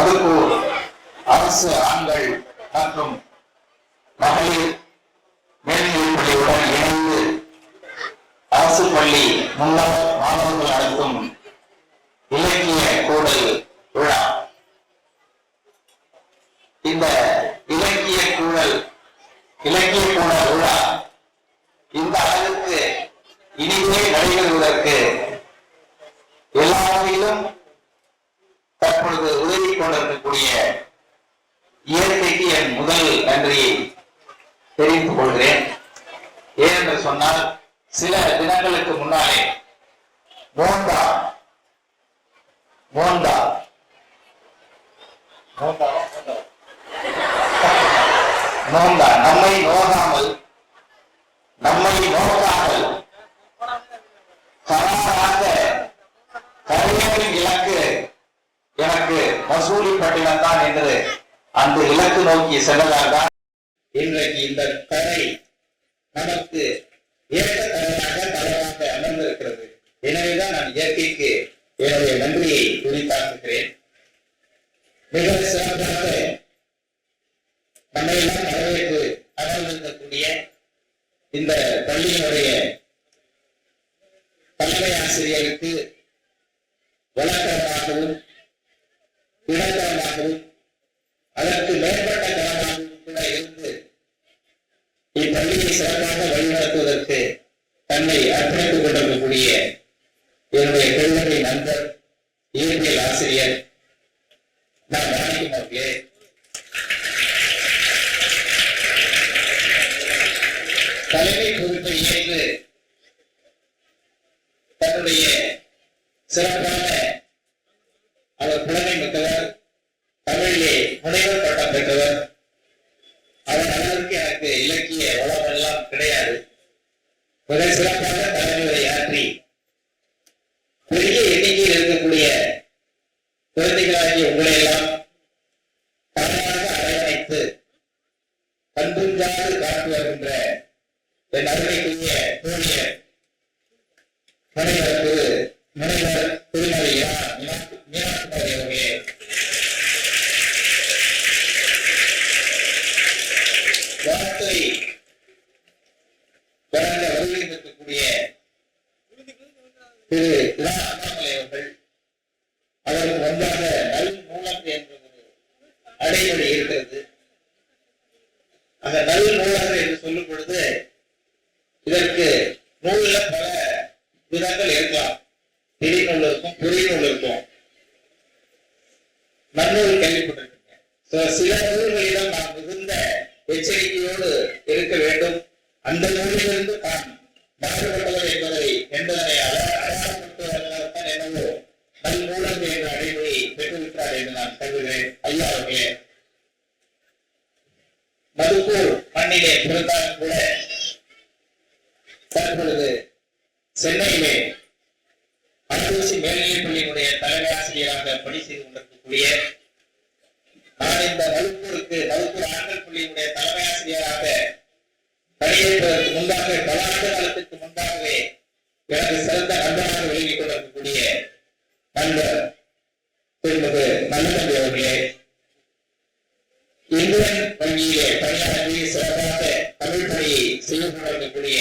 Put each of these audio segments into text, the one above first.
மதுக்கூர் அரசு ஆண்கள் மற்றும் மகளிர் மேல்நிலைப் பள்ளியுடன் இணைந்து அரசு பள்ளி முன்னாள் மாணவர்கள் நடத்தும் இலக்கிய கூடல் விழா. இந்த இலக்கிய கூடல் விழா இந்த அளவுக்கு இனிமே நடைபெறுவதற்கு எல்லா வகையிலும் தற்பொழுது உதவி கொண்டிருக்கக்கூடிய இயற்கைக்கு என் முதல் நன்றியை தெரிவித்துக் கொள்கிறேன். ஏனென்று சொன்னால், சில தினங்களுக்கு முன்னாலே மோந்தா நம்மை நோக்காமல் கரையேறும் இலக்கு எனக்கு மசூலிப்பட்டினம் தான் என்று அந்த இலக்கு நோக்கி சென்றதால்தான் இன்றைக்கு இந்த கரை நமக்கு ஏற்ற கரையாக அமர்ந்திருக்கிறது. எனவேதான் நான் இயற்கைக்கு என்னுடைய நன்றியை குறித்தாக்குகிறேன். மிக சிறப்பாக நம்மை எல்லாம் வரவேற்று அமர்ந்திருக்கக்கூடிய இந்த பள்ளியினுடைய தலைமை ஆசிரியருக்கு வழக்கமாகவும் இடத்தரமாகவும் அதற்கு மேற்பட்ட தரமாகவும் கூட இருந்து இப்பள்ளியை சிறப்பாக வழிநடத்துவதற்கு தன்னை அர்ப்பணித்துக் கொண்டிருக்கக்கூடிய என்னுடைய பெருமறை நண்பர் இயற்பியல் ஆசிரியர் நான் மாணிக்கம் அவர்களே, தலைமை பொறுப்பை ஏற்று தன்னுடைய சிறப்பான அவர் புலமை மிக்கவர், தமிழிலே முனைவர் பட்டம் பெற்றவர். அவர் அளவிற்கு எனக்கு இலக்கிய வளம் எல்லாம் கிடையாது. மிக சிறப்பாக தலைமையை ஆற்றி பெரிய எண்ணிக்கையில் இருக்கக்கூடிய குழந்தைகளாகிய உங்களை எல்லாம் தானாக அரவணைத்து கண்புஞ்சாது காட்டு வருகின்ற என் அருமைக்குரிய தோழியர் முனைவர் திருமலையா மீனாட்சி அவர்களே, வார்த்தை கடந்த வருகையில் இருக்கக்கூடிய திரு அண்ணாமலை அவர்கள், அவருக்கு ஒன்றாக நல் மூலக்கு என்ற ஒரு அடைமொழி இருக்கிறது. அந்த நல் மூலக்கு என்று சொல்லும் பொழுது இதற்கு நூல்ல பல விதங்கள் இருக்கலாம். திரிநூல் இருக்கும், புரிநூல் இருக்கும், நன்னூல் கேள்விப்பட்டிருக்கேன். சில நூல்களிடம் நாம் மிகுந்த எச்சரிக்கையோடு இருக்க வேண்டும். அந்த நூலிலிருந்து தான் மாறுபட்டவர் என்பதனை அடையாளப்படுத்துவதற்காகத்தான் என்னவோ நல் மூலம் என்ற அடைமொழி பெற்றுவிட்டார் என்று நான் கருதுகிறேன். ஐயா அவர்களே, மதுக்கூர் மண்ணிலே பிறந்தாலும் கூட தற்பொழுது சென்னையிலே அரசு மேல்நிலைப் பள்ளியினுடைய தலைமை ஆசிரியராக பணி செய்து கொண்டிருக்கக்கூடிய நான் இந்த மதுக்கூர் ஆண்கள் பள்ளியினுடைய தலைமை ஆசிரியராக பணியேற்பதற்கு முன்பாக பல ஆண்டு காலத்திற்கு முன்பாகவே எனக்கு சிறந்த நண்பராக விளங்கிக் கொண்டிருக்கக்கூடிய நண்பர் திருமதி நல்லதம்பி அவர்களே, இந்தியன் வங்கியிலே பணியாற்றி சிறப்பாக தமிழ் பணியை செய்து கொண்டிருக்கக்கூடிய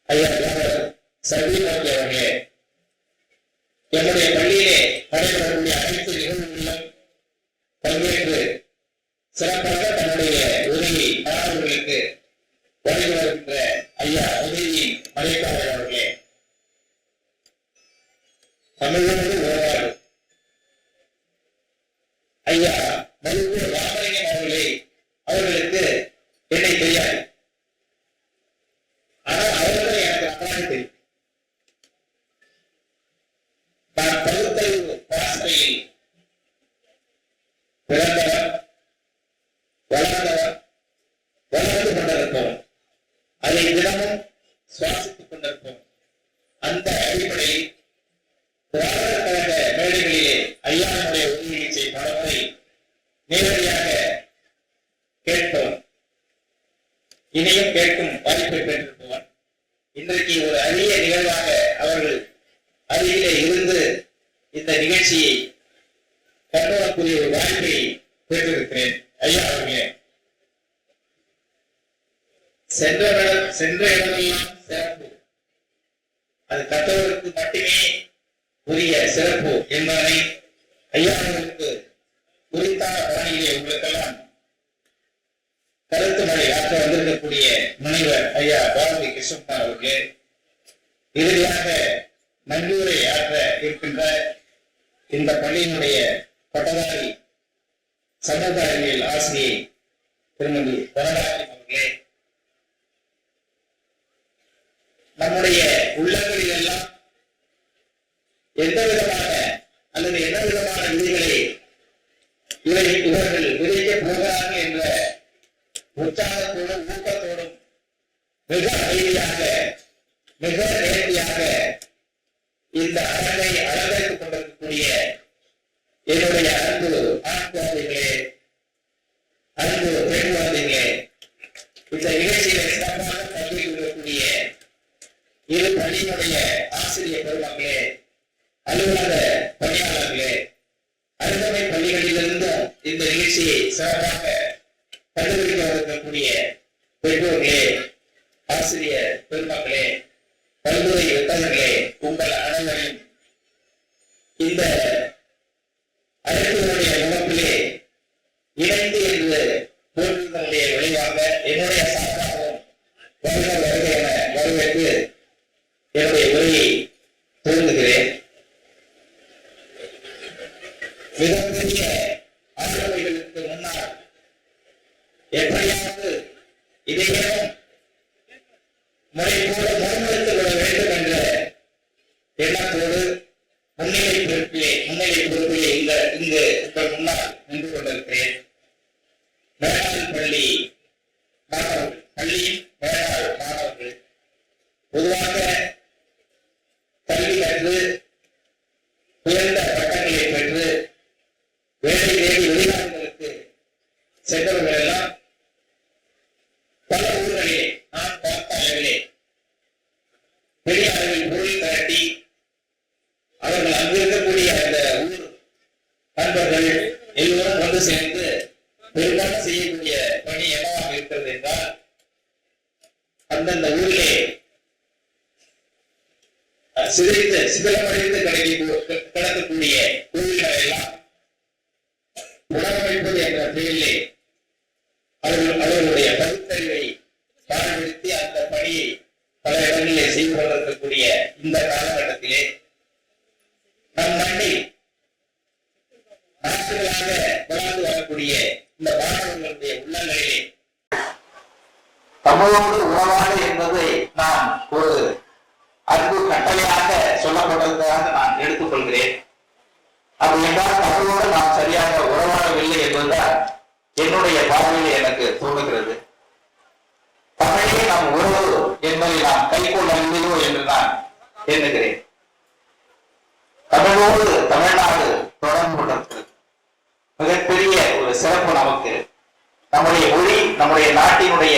ஐயா சர்வீன் அவர்களே, என்னுடைய பள்ளியிலே நடைபெறக்கூடிய அனைத்து நிகழ்வுகளிலும் பங்கேற்று சிறப்பாக தன்னுடைய உதவி மாணவர்களுக்கு வழங்கி வருகின்ற ஐயா உதவி மலைக்காரர் அவர்களே, தமிழோடு உறவாடு ஐயா மதுக்கூர் ராமலிங்கம் அவர்களுக்கு என்னை தெரியாது. ஆனால் அவர்களை எனக்கு நன்றாக தெரியும். நான் பகுத்தறிவு வாசனையில் பிறந்தவர், வளர்ந்தவர், வளர்ந்து கொண்டிருப்போம், அதை தினமும் சுவாசித்துக் கொண்டிருப்போம். அந்த அடிப்படையில் திராவிட கழக மேடைகளிலே ஐயாவுடைய உதவி படத்தை நேரடியாக கேட்போம், இனியும் கேட்கும் வாய்ப்பை பெற்றிருப்பவன். இன்றைக்கு ஒரு அரிய நிகழ்வாக அவர்கள் அருகிலே இருந்து இந்த நிகழ்ச்சியை கற்பதற்குரிய ஒரு வாய்ப்பை பெற்றிருக்கிறேன். ஐயா அவர்களே, சென்ற இடமெல்லாம் சிறப்பு, அது கற்றவருக்கு மட்டுமே உரிய சிறப்பு என்பதனை ஐயா அவர்களுக்கு குறித்தான பாணியிலே உங்களுக்கெல்லாம் கருத்து மொழி ஆற்ற வந்திருக்கக்கூடிய முனைவர் ஐயா பாரதி கிருஷ்ணகுமார் அவர்களே, இறுதியாக நன்றியுரை ஆற்ற இருக்கின்ற இந்த பள்ளியினுடைய பட்டதாரி சமூக அறிவியல் ஆசிரியை திருமதி வனராஜி அவர்களே, நம்முடைய உள்ளங்களில் எல்லாம் எந்த விதமான அல்லது என்ன விதமான விதிகளை இவர்கள் விதிக்க போகிறார்கள் என்ற உற்சாகத்தோடும் ஊக்கத்தோடும் மிக அமைதியாக மிக நேர்த்தியாக இந்த அரங்கை அலங்கரித்துக் கொண்டிருக்கக்கூடிய என்னுடைய அன்பு ஆண் குழந்தைகளே, அன்பு பெண் குழந்தைகளே, இந்த நிகழ்ச்சியை சிறப்பாக பங்கேற்று கொள்ளக்கூடிய இரு பள்ளியினுடைய ஆசிரியர் பெருமக்களே, அலுவலக பணியாளர்களே, அருந்தமை பள்ளிகளிலிருந்தும் இந்த நிகழ்ச்சியை சிறப்பாக கண்டுபிடிக்க இருக்கக்கூடிய பெற்றோர்களே, ஆசிரியர் பெருமக்களே, கல்லூரி வித்தகர்களே, உங்கள் அனைவரையும் இந்த அழைப்புகளுடைய முகப்பிலே இணைந்து என்று போற்றுதலுடைய விளைவாக என்னுடைய சார்பாகவும் வருக வருக என வரவேற்று என்னுடைய உரையை துவங்குகிறேன். மிகப்பெரிய ஆளுமைகளுக்கு முன்னால் எப்படியாவது இதையும் முறைப்போடு முன்வைத்து விட வேண்டும் என்ற எண்ணத்தோடு முன்னிலை பொறுப்பிலே இங்கு உங்கள் முன்னால் நின்று கொண்டிருக்கிறேன். மேலாள் பள்ளி மாணவர்கள், பள்ளியின் மேலாள் மாணவர்கள் பொதுவாக கல்வி கற்று உயர்ந்த பட்டங்களை பெற்று வேலை தேடி வெளிநாடுகளுக்கு சென்றவர்கள் எல்லாம் பல ஊர்களிலே நான் பார்த்த அளவிலே பெரிய அளவில் பொருள் திரட்டி அவர்கள் அங்கு இருக்கக்கூடிய அந்த ஊர் நண்பர்கள் எல்லோரும் ஒன்று சேர்ந்து பெரும்பாலும் செய்யக்கூடிய பணி என்னவாக இருக்கிறது என்றால், அந்தந்த ஊரிலே சிதிலமடைந்து கிடக்கக்கூடிய கோவில்களை எல்லாம் புனரமைப்பது என்ற பெயரிலே அவர்களுடைய பகுத்தறிவை பயன்படுத்தி அந்த பணியை பல இடங்களிலே செய்து கொண்டிருக்கக்கூடிய இந்த காலகட்டத்திலே நம் மண்ணில் நாட்களாக வளர்ந்து வரக்கூடிய இந்த மாணவர்களுடைய உள்ளங்களிலே தமிழோடு உறவாடு என்பதை நான் ஒரு அன்பு கட்டளையாக சொல்லப்பட்டதாக நான் எடுத்துக்கொள்கிறேன். அப்படி என்றால் தமிழோடு நாம் சரியாக உறவாடவில்லை என்பதுதான் என்னுடைய பார்வையில் எனக்கு தோன்றுகிறது. தமிழே நாம் உறவு என்பதை நாம் கைக்கொள்ளவில்லையோ என்று நான் எண்ணுகிறேன். தமிழோடு தமிழ்நாடு தொடர்பு கொண்டிருக்கிறது. மிகப்பெரிய ஒரு சிறப்பு நமக்கு. நம்முடைய மொழி நம்முடைய நாட்டினுடைய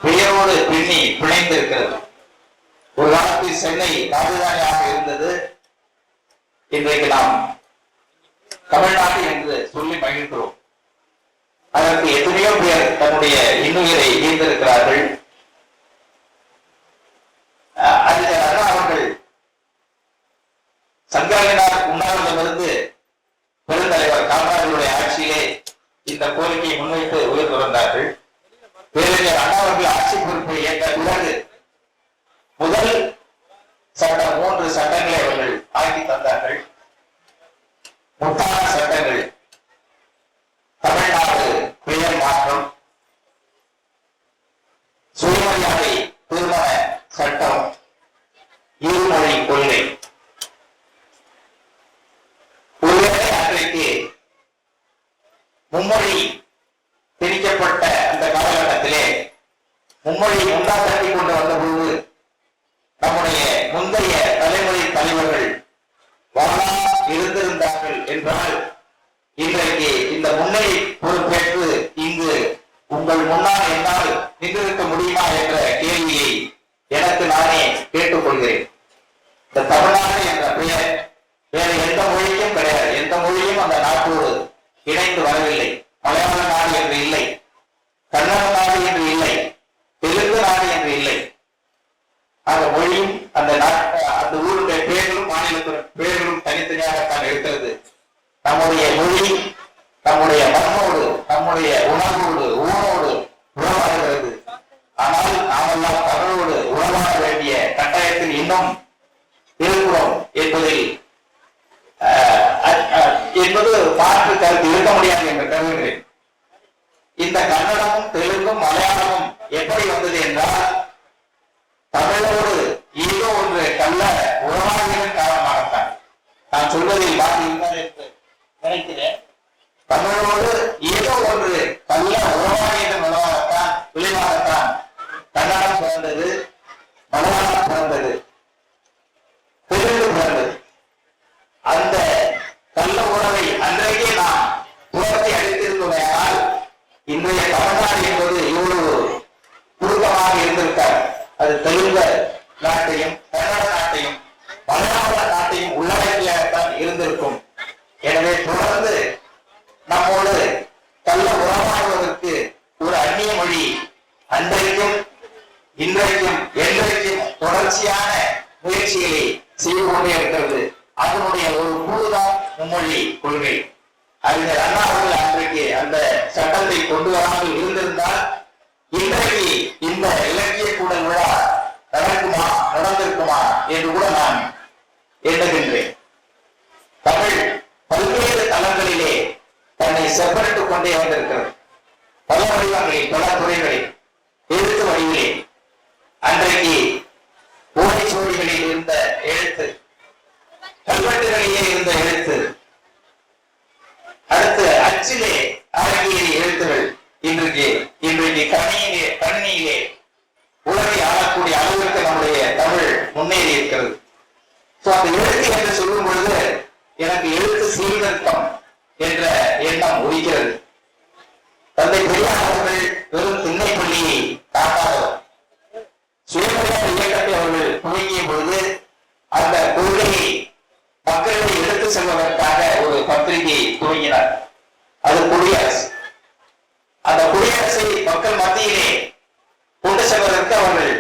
பெயரோடு பின்னி பிணைந்து இருக்கிறது. ஒரு காலத்தில் சென்னை ராஜதானியாக இருந்தது. இன்றைக்கு நாம் தமிழ்நாடு என்று சொல்லி மகிழ்கிறோம். அதற்கு எத்தனையோ பேர் தன்னுடைய இன்னுயிரை ஈர்த்திருக்கிறார்கள். அவர்கள் சங்கரனார் உண்ணாவிலிருந்து பெருந்தலைவர் காமராஜருடைய ஆட்சியிலே இந்த கோரிக்கையை முன்வைத்து உயர்ந்து வந்தார்கள். பேரறிஞர் அண்ணா அவர்கள் ஆட்சி பொறுப்பை ஏற்ற பிறகு முதல் சட்டம் 3 சட்டங்களை அவர்கள் ஆக்கி தந்தார்கள். முத்தான சட்டங்கள்: தமிழ்நாடு பெயர் மாற்றம், சுயமரியாதை திருமண சட்டம், இருமொழி கொள்கை. ஒருவேளை அன்றைக்கு மும்மொழி திணிக்கப்பட்ட அந்த காலகட்டத்திலே மும்மொழி முன்னாடி கொண்டு வந்தபோது நம்முடைய முந்தைய தலைமுறை தலைவர்கள் வாழா இருந்திருந்தார்கள் என்றால் இன்றைக்கு இந்த முன்னணி பொறுப்பேற்று இங்கு உங்கள் முன்னால் என்னால் நின்றிருக்க முடியுமா என்ற கேள்வியை எனக்கு நானே கேட்டுக்கொள்கிறேன். இந்த தமிழ்நாடு என்ற பெயர் வேறு எந்த மொழியும் கிடையாது. எந்த மொழியும் மட்டும் அந்த நாட்டோடு இணைந்து வரவில்லை. மலையாள நாடு என்று இல்லை, கன்னட நாடு என்று இல்லை, தெலுங்கு நாடு என்று இல்லை. அந்த மொழியும் அந்த ஊருடைய பெயர்களும் மாநிலத்தின் பெயர்களும் தனித்தனியாகத்தான் இருக்கிறது. நம்முடைய மொழி நம்முடைய மண்ணோடு நம்முடைய உணவோடு ஊனோடு உறவாடுகிறது. ஆனால் நாமெல்லாம் தமிழோடு உறவாட வேண்டிய கட்டாயத்தில் இன்னும் இருக்கிறோம் என்பது மாற்று கருத்து இருக்க முடியாது என்று கருதுகிறேன். இந்த கன்னடமும் தெலுங்கும் மலையாளமும் எப்படி வந்தது என்றால் தமிழோடு ஏதோ ஒன்று கள்ள உறவாடுவதன் காரணமாகத்தான். நான் சொல்வதில் மாற்றி இருந்தார் என்று நினைக்கிறேன். தமிழோடு ஏதோ ஒன்று கள்ள உறவாடியதன் விளைவாகத்தான் கன்னடம் பிறந்தது, மலையாளம் பிறந்தது, தெலுங்கு பிறந்தது. அந்த கள்ள உறவை அன்றைக்கே நாம் புறத்தை அளித்திருந்தோமையால் இன்றைய தமிழ்நாடு என்பது இவ்வளவு சுருக்கமாக இருந்திருக்கார். அது தெலுங்கு நாட்டையும் கன்னட நாட்டையும் மலையாள நாட்டையும் உள்ளடக்கியாகத்தான் இருந்திருக்கும். எனவே தொடர்ந்து நம்மோடு கள்ள உறவாடுவதற்கு ஒரு அந்நிய மொழி அன்றைக்கும் இன்றைக்கும் என்றைக்கும் தொடர்ச்சியான முயற்சிகளை செய்து கொண்டே இருக்கிறது. அதனுடைய ஒரு கூறுதான் மும்மொழி கொள்கை. அறிஞர் அண்ணா அவர்கள் அன்றைக்கு அந்த சட்டத்தை கொண்டு வராமல் இருந்திருந்தால் இன்றைக்கு இந்த இலக்கிய கூடல் விழா நடந்திருக்குமா என்று கூட நான் எண்ணுகின்றேன். தமிழ் பல்வேறு தளங்களிலே தன்னை செப்பரிட்டுக் கொண்டே வந்திருக்கிறது. பல வடிவங்களில், பல துறைகளில், எழுத்து வடிவிலே. அன்றைக்கு ஓலைச்சுவடிகளில் இருந்த எழுத்து, கல்வெட்டுகளிலே இருந்த எழுத்து, அடுத்து அச்சிலே அரங்கியல் எழுத்துகள் இன்றைக்கு கணினியிலே உலகை ஆளக்கூடிய அளவிற்கு நம்முடைய தமிழ் முன்னேறி இருக்கிறது. அந்த எழுத்து என்று சொல்லும் பொழுது எனக்கு எழுத்து சீர்திருத்தம் என்ற எண்ணம் உதிக்கிறது. தந்தை பெரியார் அவர்கள் வெறும் திண்ணை பள்ளியை காட்டாதவர். சுயமரியாதை இயக்கத்தை அவர்கள் துவங்கிய பொழுது அந்த கொள்கையை மக்களை எடுத்து செல்வதற்காக ஒரு பத்திரிகையை துவங்கினார். அது குடியரசு. அந்த குடியரசை மக்கள் மத்தியிலே கொண்டு செல்வதற்கு அவர்கள்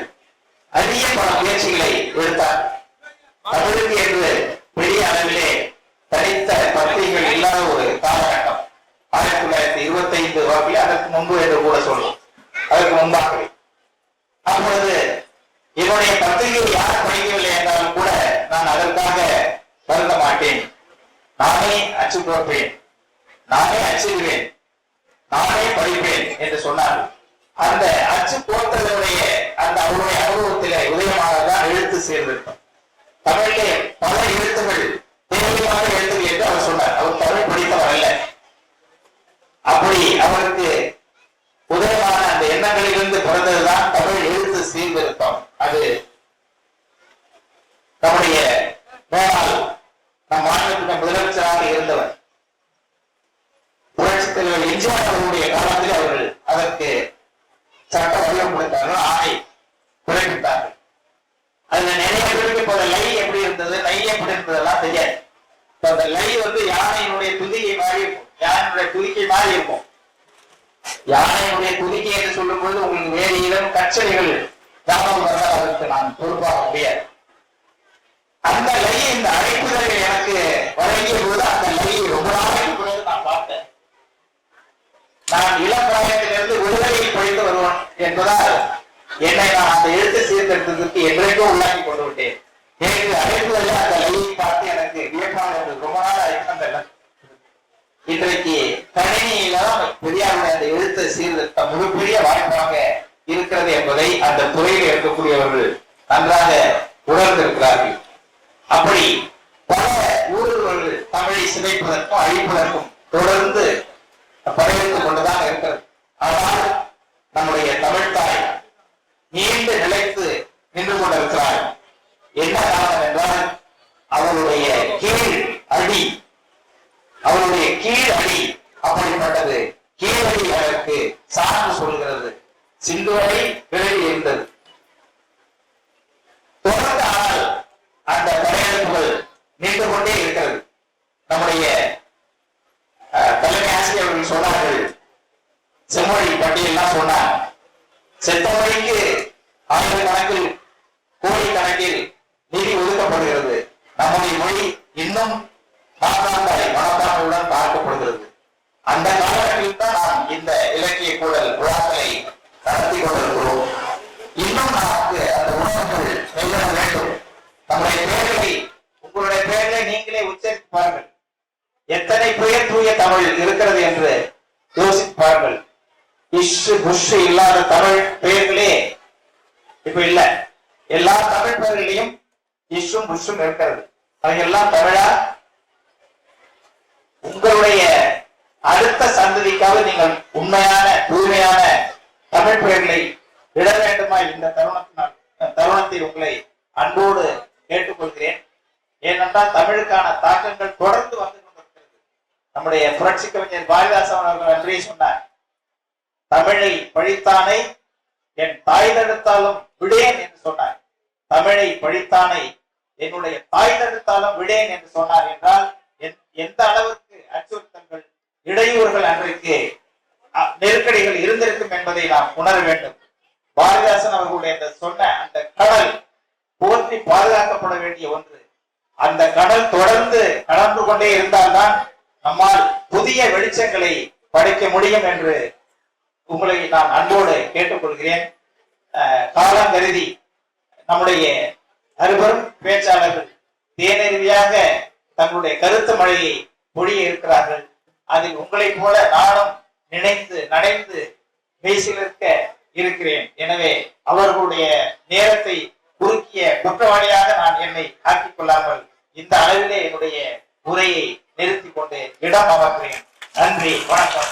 அதிக பல முயற்சிகளை எடுத்தார். தமிழுக்கு என்று பெரிய அளவிலே தனித்த பத்திரிகைகள் இல்லாத ஒரு காலகட்டம் 1925 வாக்கில், அதற்கு முன்பு என்று கூட சொல்லும், அதற்கு முன்பாகவே. அப்பொழுது என்னுடைய பத்திரிகை யார் படிக்கவில்லை என்றாலும் கூட நான் அதற்காக வருந்த மாட்டேன். நானே அச்சு போப்பேன், நானே அச்சிடுவேன், நானே படிப்பேன் என்று சொன்னார். அந்த அச்சு போட்டதனுடைய அந்த அவருடைய அனுபவத்திலே உதயமாகத்தான் எழுத்து சேர்ந்திருக்கும். தமிழிலே பல எழுத்துகள் தேவையான எழுத்துகள் என்று அவர் சொன்னார். அவர் தமிழ் படித்தவர் அல்ல. அப்படி அவருக்கு உதயமான அந்த எண்ணங்களிலிருந்து பிறந்ததுதான் தமிழ் எழுத்து சீர்திருத்தம். அது நம்முடைய மேலால் நம் மாநிலத்தின் முதலமைச்சராக இருந்தவர் புரட்சித் தலைவர் எம்ஜிஆர் அவர்களுடைய காலத்தில் அவர்கள் அதற்கு சட்ட வடிவம் கொடுத்தார்கள், ஆணை பிறப்பித்தார்கள். அதுல நிறைய பேருக்கு இப்ப லை எப்படி இருந்தது, நை எப்படி இருந்ததெல்லாம் தெரியாது. அந்த லை யானையினுடைய துதிக்கை மாறி இருக்கும், யானையினுடைய துதிக்கை மாறி இருக்கும். யானையினுடைய துதிக்கை என்று சொல்லும் பொழுது உங்களுக்கு வேறு இடம் கச்சனைகள் ஞாபகம் வந்தால் அதற்கு நான் பொறுப்பாக முடியாது. அந்த லை இந்த அழைப்புதல் எனக்கு வழங்கிய போது அந்த லை ரொம்ப நாளைக்கு பிறகு நான் பார்த்தேன். நான் இளம் பிராயத்திலிருந்து விடுதலையில் படித்து வருவேன் என்பதால் என்னை நான் அந்த எழுத்து சீர்திருத்தத்திற்கு என்றைக்கோ உள்ளாக்கி கொண்டு விட்டேன். எனக்கு அழைப்புதல் அந்த லையை பார்த்து எனக்கு வியப்பாக இருந்தது. ரொம்ப நாள் அழைப்பதில்லை. இன்றைக்கு கணினியில பெரியாருடைய அந்த எழுத்து சீர்திருத்தம் மிகப்பெரிய வாய்ப்பாக இருக்கிறது என்பதை அந்த துறையில் இருக்கக்கூடியவர்கள் நன்றாக உணர்ந்திருக்கிறார்கள். அப்படி பல ஊர்கள் தமிழை சிதைப்பதற்கும் அழிப்பதற்கும் தொடர்ந்து படையெடுத்துக் கொண்டுதான் இருக்கிறது. ஆனால் நம்முடைய தமிழ் தாய் நீண்டு நிலைத்து நின்று கொண்டிருக்கிறார். என்ன காரணம் என்றால் அவருடைய கீழ் அடி அப்படிப்பட்டது. கீழடி அதற்கு சார்ந்து சொல்கிறது. சிந்து வரை விலகி இருந்தது. தொடர்ந்து ஆனால் அந்த படையெடுப்புகள் நின்று கொண்டே இருக்கிறது. நம்முடைய செத்தவரைக்கு ஆயிரக்கணக்கில் கோடிக்கணக்கில் நிதி ஒதுக்கப்படுகிறது. நம்முடைய மொழி இன்னும் மனப்பான்மையுடன் பார்க்கப்படுகிறது. அந்த காலகட்டத்தில் தான் நாம் இந்த இலக்கிய கூடல் விழாக்களை நடத்தி கொண்டிருக்கிறோம். இன்னும் நமக்கு அந்த உணர்வுகள் மெல்ல வேண்டும். நம்முடைய பெயர்களை, உங்களுடைய பெயர்களை நீங்களே உச்சரித்து பாருங்கள். எத்தனை பெயர் தூய தமிழ் இருக்கிறது என்று யோசித்து பாருங்கள். இஷு புஷு இல்லாத தமிழ் பெயர்களே இப்ப இல்ல. எல்லா தமிழ் பெயர்களையும் இஷும் புஷும் இருக்கிறது. அவையெல்லாம் தமிழா? உங்களுடைய அடுத்த சந்ததிக்காக நீங்கள் உண்மையான தூய்மையான தமிழ் பெயர்களை விட வேண்டுமா? இந்த தருணத்தில் உங்களை அன்போடு கேட்டுக்கொள்கிறேன். ஏனென்றால் தமிழுக்கான தாக்கங்கள் தொடர்ந்து வந்து கொண்டிருக்கிறது. நம்முடைய புரட்சி கவிஞர் பாரதிதாசன் அவர்கள் அன்றே சொன்னார், தமிழை பழித்தானை என் தாய் தடுத்தாலும் விடேன் என்று சொன்னார். தமிழை பழித்தானை என்னுடைய தாய் தடுத்தாலும் விடேன் என்று சொன்னார் என்றால் எந்த அளவுக்கு அச்சுறுத்தல்கள், இடையூறுகள் அன்றைக்கு நெருக்கடிகள் இருந்திருக்கும் என்பதை நாம் உணர வேண்டும். பாரதிதாசன் அவர்களுடைய சொன்ன அந்த கடல் போற்றி பாதுகாக்கப்பட வேண்டிய ஒன்று. அந்த கடல் தொடர்ந்து கலந்து கொண்டே இருந்தால்தான் நம்மால் புதிய வெளிச்சங்களை படைக்க முடியும் என்று உங்களை நான் அன்போடு கேட்டுக்கொள்கிறேன். காலம் கருதி நம்முடைய அறுபெரும் பேச்சாளர்கள் தேனருவியாக தங்களுடைய கருத்து மழையை பொழிய இருக்கிறார்கள். அதில் உங்களை போல நானும் நினைந்து நனைந்து பேசியிருக்க இருக்கிறேன். எனவே அவர்களுடைய நேரத்தை குறுக்கிய குற்றவாளியாக நான் என்னை ஆக்கிக் கொள்ளாமல் இந்த அளவிலே என்னுடைய உரையை நிறுத்திக் கொண்டு இடம் அமர்கிறேன். நன்றி, வணக்கம்.